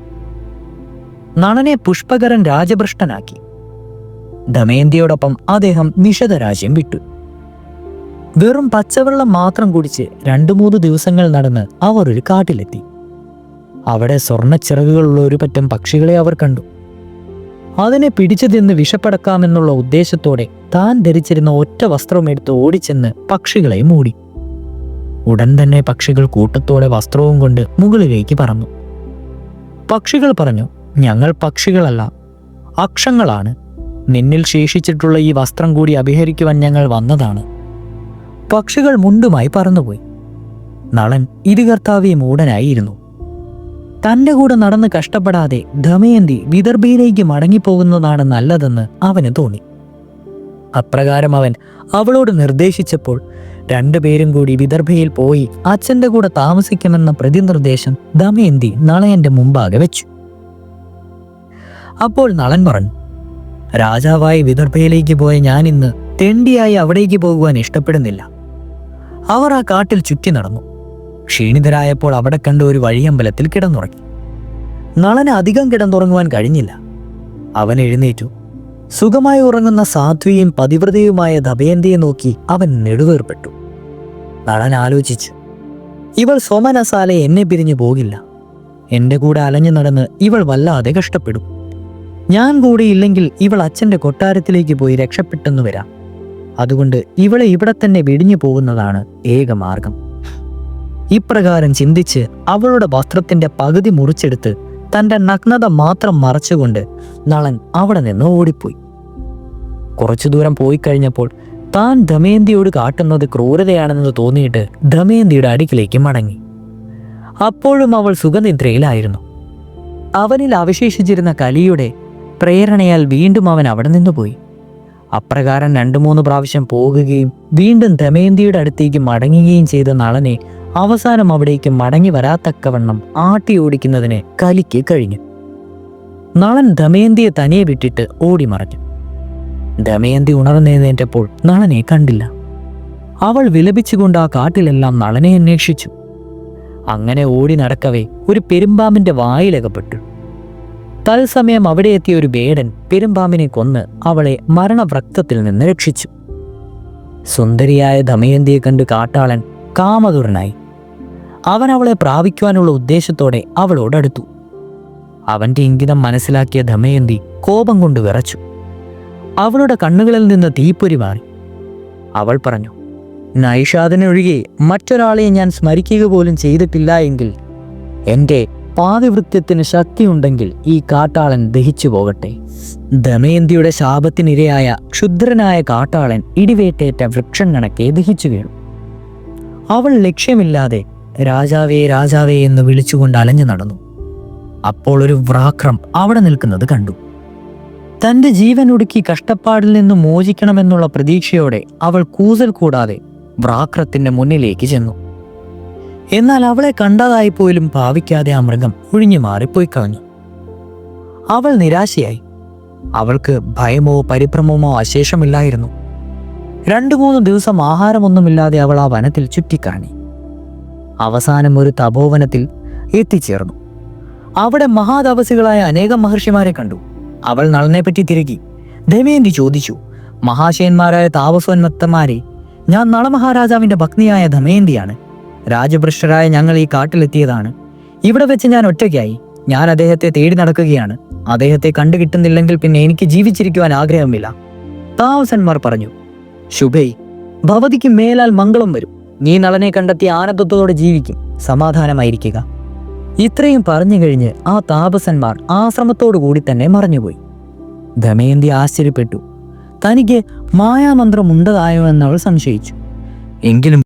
നളനെ പുഷ്പകരൻ രാജഭൃഷ്ടനാക്കി. ദമയന്തിയോടൊപ്പം അദ്ദേഹം നിഷധ രാജ്യം വിട്ടു. വെറും പച്ചവെള്ളം മാത്രം കുടിച്ച് 2-3 ദിവസങ്ങൾ നടന്ന് അവർ ഒരു കാട്ടിലെത്തി. അവിടെ സ്വർണ്ണച്ചിറകുകളുള്ള ഒരു പറ്റം പക്ഷികളെ അവർ കണ്ടു. അതിനെ പിടിച്ചു തിന്ന് വിഷപ്പടക്കാമെന്നുള്ള ഉദ്ദേശത്തോടെ താൻ ധരിച്ചിരുന്ന ഒറ്റ വസ്ത്രമെടുത്ത് ഓടിച്ചെന്ന് പക്ഷികളെ മൂടി. ഉടൻ തന്നെ പക്ഷികൾ കൂട്ടത്തോടെ വസ്ത്രവും കൊണ്ട് മുകളിലേക്ക് പറന്നു. പക്ഷികൾ പറഞ്ഞു, ഞങ്ങൾ പക്ഷികളല്ല, അക്ഷങ്ങളാണ്. നിന്നിൽ ശേഷിച്ചിട്ടുള്ള ഈ വസ്ത്രം കൂടി അപഹരിക്കുവാൻ ഞങ്ങൾ വന്നതാണ്. പക്ഷികൾ മുണ്ടുമായി പറന്നുപോയി. നളൻ ഇരുകർത്താവി മൂടനായിരുന്നു. തൻ്റെ കൂടെ നടന്ന് കഷ്ടപ്പെടാതെ ദമയന്തി വിദർഭയിലേക്ക് മടങ്ങിപ്പോകുന്നതാണ് നല്ലതെന്ന് അവന് തോന്നി. അപ്രകാരം അവൻ അവളോട് നിർദ്ദേശിച്ചപ്പോൾ രണ്ടുപേരും കൂടി വിദർഭയിൽ പോയി അച്ഛൻ്റെ കൂടെ താമസിക്കുമെന്ന പ്രതിനിർദ്ദേശം ദമയന്തി നളയന്റെ മുമ്പാകെ വെച്ചു. അപ്പോൾ നളൻ പറഞ്ഞു, രാജാവായി വിദർഭയിലേക്ക് പോയ ഞാൻ ഇന്ന് തെണ്ടിയായി അവിടേക്ക് പോകുവാൻ ഇഷ്ടപ്പെടുന്നില്ല. അവർ ആ കാട്ടിൽ ചുറ്റി നടന്നു. ക്ഷീണിതരായപ്പോൾ അവിടെ കണ്ട ഒരു വഴിയമ്പലത്തിൽ കിടന്നുറങ്ങി. നളന് അധികം കിടന്നുറങ്ങുവാൻ കഴിഞ്ഞില്ല. അവൻ എഴുന്നേറ്റു. സുഖമായി ഉറങ്ങുന്ന സാധ്വിയും പതിവ്രതയുമായ ദമയന്തിയെ നോക്കി അവൻ നെടുവേർപ്പെട്ടു. നളൻ ആലോചിച്ചു, ഇവൾ സ്വമനസാലെ എന്നെ പിരിഞ്ഞു പോകില്ല. എൻ്റെ കൂടെ അലഞ്ഞു നടന്ന് ഇവൾ വല്ലാതെ കഷ്ടപ്പെടും. ഞാൻ കൂടി ഇല്ലെങ്കിൽ ഇവൾ അച്ഛൻ്റെ കൊട്ടാരത്തിലേക്ക് പോയി രക്ഷപ്പെട്ടെന്നു വരാം. അതുകൊണ്ട് ഇവളെ ഇവിടെ തന്നെ വെടിഞ്ഞു പോകുന്നതാണ് ഏക മാർഗം. ഇപ്രകാരം ചിന്തിച്ച് അവളുടെ വസ്ത്രത്തിന്റെ പകുതി മുറിച്ചെടുത്ത് തൻ്റെ നഗ്നത മാത്രം മറച്ചുകൊണ്ട് നളൻ അവിടെ നിന്ന് ഓടിപ്പോയി. കുറച്ചു ദൂരം പോയി കഴിഞ്ഞപ്പോൾ താൻ ദമയന്തിയോട് കാട്ടുന്നത് ക്രൂരതയാണെന്ന് തോന്നിയിട്ട് ദമയന്തിയുടെ അടുക്കിലേക്ക് മടങ്ങി. അപ്പോഴും അവൾ സുഖനിദ്രയിലായിരുന്നു. അവനിൽ അവശേഷിച്ചിരുന്ന കലിയുടെ പ്രേരണയാൽ വീണ്ടും അവൻ അവിടെ നിന്ന് പോയി. അപ്രകാരം 2-3 പ്രാവശ്യം പോകുകയും വീണ്ടും ദമയന്തിയുടെ അടുത്തേക്ക് മടങ്ങുകയും ചെയ്ത നളനെ അവസാനം അവിടേക്ക് മടങ്ങി വരാത്തക്കവണ്ണം ആട്ടി ഓടിക്കുന്നതിന് കലിക്ക് കഴിഞ്ഞു. നളൻ ദമയന്തിയെ തനിയെ വിട്ടിട്ട് ഓടി മറഞ്ഞു. ദമയന്തി ഉണർന്നെഴുന്നേറ്റപ്പോൾ നളനെ കണ്ടില്ല. അവൾ വിലപിച്ചുകൊണ്ട് ആ കാട്ടിലെല്ലാം നളനെ അന്വേഷിച്ചു. അങ്ങനെ ഓടി നടക്കവേ ഒരു പെരുമ്പാമ്പിന്റെ വായിലകപ്പെട്ടു. തത്സമയം അവിടെ എത്തിയ ഒരു വേടൻ പെരുമ്പാമ്പിനെ കൊന്ന് അവളെ മരണവ്രക്തത്തിൽ നിന്ന് രക്ഷിച്ചു. സുന്ദരിയായ ദമയന്തിയെ കണ്ട് കാട്ടാളൻ കാമതുരനായി. അവൻ അവളെ പ്രാപിക്കുവാനുള്ള ഉദ്ദേശത്തോടെ അവളോടടുത്തു. അവന്റെ ഇംഗിതം മനസ്സിലാക്കിയ ദമയന്തി കോപം കൊണ്ട് വിറച്ചു. അവളുടെ കണ്ണുകളിൽ നിന്ന് തീപ്പൊരി മാറി. അവൾ പറഞ്ഞു, നൈഷാദിനൊഴികെ മറ്റൊരാളെ ഞാൻ സ്മരിക്കുക പോലും ചെയ്തിട്ടില്ല എങ്കിൽ എൻ്റെ പാതിവൃത്യത്തിന് ശക്തിയുണ്ടെങ്കിൽ ഈ കാട്ടാളൻ ദഹിച്ചു പോകട്ടെ. ദമയന്തിയുടെ ശാപത്തിനിരയായ ക്ഷുദ്രനായ കാട്ടാളൻ ഇടിവേറ്റേറ്റ വൃക്ഷം കണക്കെ ദഹിച്ചു വീണു. അവൾ ലക്ഷ്യമില്ലാതെ രാജാവേ രാജാവേ എന്ന് വിളിച്ചുകൊണ്ട് അലഞ്ഞു നടന്നു. അപ്പോൾ ഒരു വ്രാക്രം അവിടെ നിൽക്കുന്നത് കണ്ടു. തൻ്റെ ജീവൻ ഒടുക്കി കഷ്ടപ്പാടിൽ നിന്ന് മോചിക്കണമെന്നുള്ള പ്രതീക്ഷയോടെ അവൾ കൂസൽ കൂടാതെ വ്രാക്രത്തിന്റെ മുന്നിലേക്ക് ചെന്നു. എന്നാൽ അവളെ കണ്ടതായി പോലും ഭാവിക്കാതെ ആ മൃഗം ഒഴിഞ്ഞു മാറിപ്പോയി കളഞ്ഞു. അവൾ നിരാശയായി. അവൾക്ക് ഭയമോ പരിഭ്രമമോ അശേഷമില്ലായിരുന്നു. 2-3 ദിവസം ആഹാരമൊന്നുമില്ലാതെ അവൾ ആ വനത്തിൽ ചുറ്റിക്കറങ്ങി. അവസാനം ഒരു തപോവനത്തിൽ എത്തിച്ചേർന്നു. അവിടെ മഹാതപസികളായ അനേകം മഹർഷിമാരെ കണ്ടു. അവൾ നളനെപ്പറ്റി തിരക്കി. ദമയന്തി ചോദിച്ചു, മഹാശയന്മാരായ താപസോന്മത്തന്മാരെ, ഞാൻ നളമഹാരാജാവിന്റെ ഭഗ്നിയായ ദമയന്തിയാണ്. രാജഭ്രഷ്ടരായ ഞങ്ങൾ ഈ കാട്ടിലെത്തിയതാണ്. ഇവിടെ വെച്ച് ഞാൻ ഒറ്റയ്ക്കായി. ഞാൻ അദ്ദേഹത്തെ തേടി നടക്കുകയാണ്. അദ്ദേഹത്തെ കണ്ടു കിട്ടുന്നില്ലെങ്കിൽ പിന്നെ എനിക്ക് ജീവിച്ചിരിക്കുവാൻ ആഗ്രഹമില്ല. താമസന്മാർ പറഞ്ഞു, ശുഭൈ, ഭവതിക്ക് മേലാൽ മംഗളം വരും. നീ നളനെ കണ്ടെത്തി ആനന്ദത്തോടെ ജീവിക്കും. സമാധാനമായിരിക്കുക. ഇത്രയും പറഞ്ഞു കഴിഞ്ഞ് ആ താപസന്മാർ ആശ്രമത്തോടു കൂടി തന്നെ മറഞ്ഞുപോയി. ദമയന്തി ആശ്ചര്യപ്പെട്ടു. തനിക്ക് മായാമന്ത്രം ഉണ്ടതായോ എന്നവൾ സംശയിച്ചു. എങ്കിലും